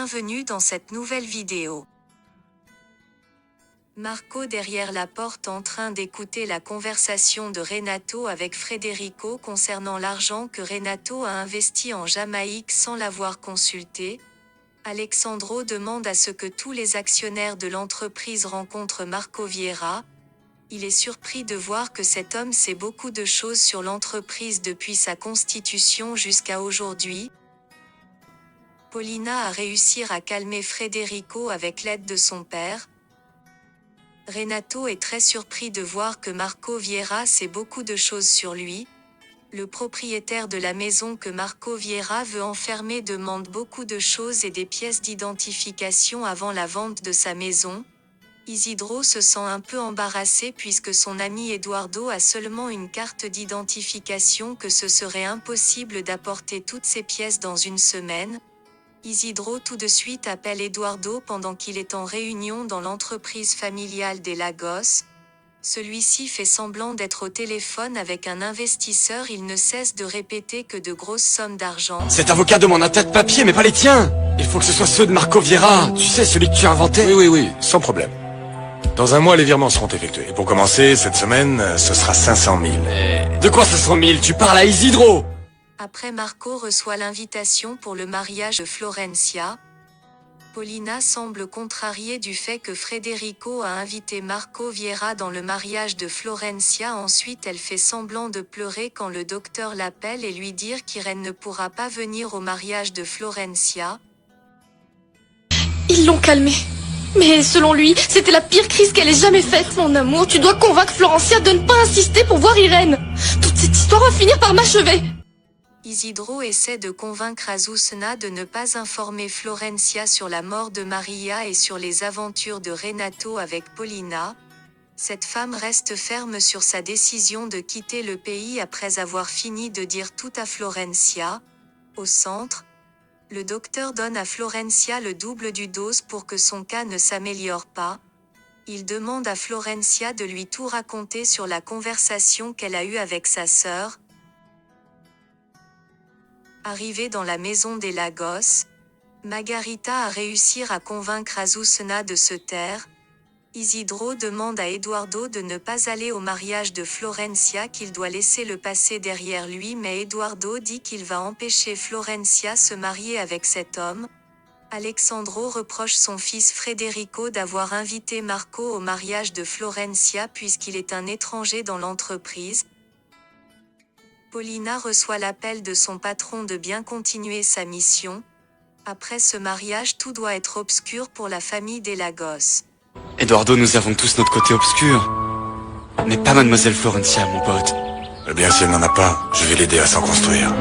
bienvenue dans cette nouvelle vidéo. Marco derrière la porte en train d'écouter la conversation de Renato avec Federico concernant l'argent que Renato a investi en Jamaïque sans l'avoir consulté. Alexandro demande à ce que tous les actionnaires de l'entreprise rencontrent Marco Vieira. Il est surpris de voir que cet homme sait beaucoup de choses sur l'entreprise depuis sa constitution jusqu'à aujourd'hui. Paulina a réussi à calmer Federico avec l'aide de son père. Renato est très surpris de voir que Marco Vieira sait beaucoup de choses sur lui. Le propriétaire de la maison que Marco Vieira veut enfermer demande beaucoup de choses et des pièces d'identification avant la vente de sa maison. Isidro se sent un peu embarrassé puisque son ami Eduardo a seulement une carte d'identification que ce serait impossible d'apporter toutes ces pièces dans une semaine. Isidro tout de suite appelle Eduardo pendant qu'il est en réunion dans l'entreprise familiale des Lagos. Celui-ci fait semblant d'être au téléphone avec un investisseur, il ne cesse de répéter que de grosses sommes d'argent. Cet avocat demande un tas de papiers, mais pas les tiens. Il faut que ce soit ceux de Marco Vieira, tu sais, celui que tu as inventé. Oui, sans problème. Dans un mois, les virements seront effectués. Et pour commencer, cette semaine, ce sera 500 000. De quoi 500 000? Tu parles à Isidro? Après Marco reçoit l'invitation pour le mariage de Florencia. Paulina semble contrariée du fait que Federico a invité Marco Vieira dans le mariage de Florencia. Ensuite elle fait semblant de pleurer quand le docteur l'appelle et lui dit qu'Irène ne pourra pas venir au mariage de Florencia. Ils l'ont calmée. Mais selon lui, c'était la pire crise qu'elle ait jamais faite. Mon amour, tu dois convaincre Florencia de ne pas insister pour voir Irène. Toute cette histoire va finir par m'achever. Isidro essaie de convaincre Azucena de ne pas informer Florencia sur la mort de Maria et sur les aventures de Renato avec Paulina. Cette femme reste ferme sur sa décision de quitter le pays après avoir fini de dire tout à Florencia. Au centre, le docteur donne à Florencia le double du dose pour que son cas ne s'améliore pas. Il demande à Florencia de lui tout raconter sur la conversation qu'elle a eue avec sa sœur. Arrivée dans la maison des Lagos, Margarita a réussi à convaincre Azucena de se taire. Isidro demande à Eduardo de ne pas aller au mariage de Florencia, qu'il doit laisser le passé derrière lui, mais Eduardo dit qu'il va empêcher Florencia se marier avec cet homme. Alexandro reproche son fils Federico d'avoir invité Marco au mariage de Florencia puisqu'il est un étranger dans l'entreprise. Paulina reçoit l'appel de son patron de bien continuer sa mission. Après ce mariage, tout doit être obscur pour la famille des Lagos. Eduardo, nous avons tous notre côté obscur. Mais pas mademoiselle Florencia, mon pote. Eh bien, si elle n'en a pas, je vais l'aider à s'en construire.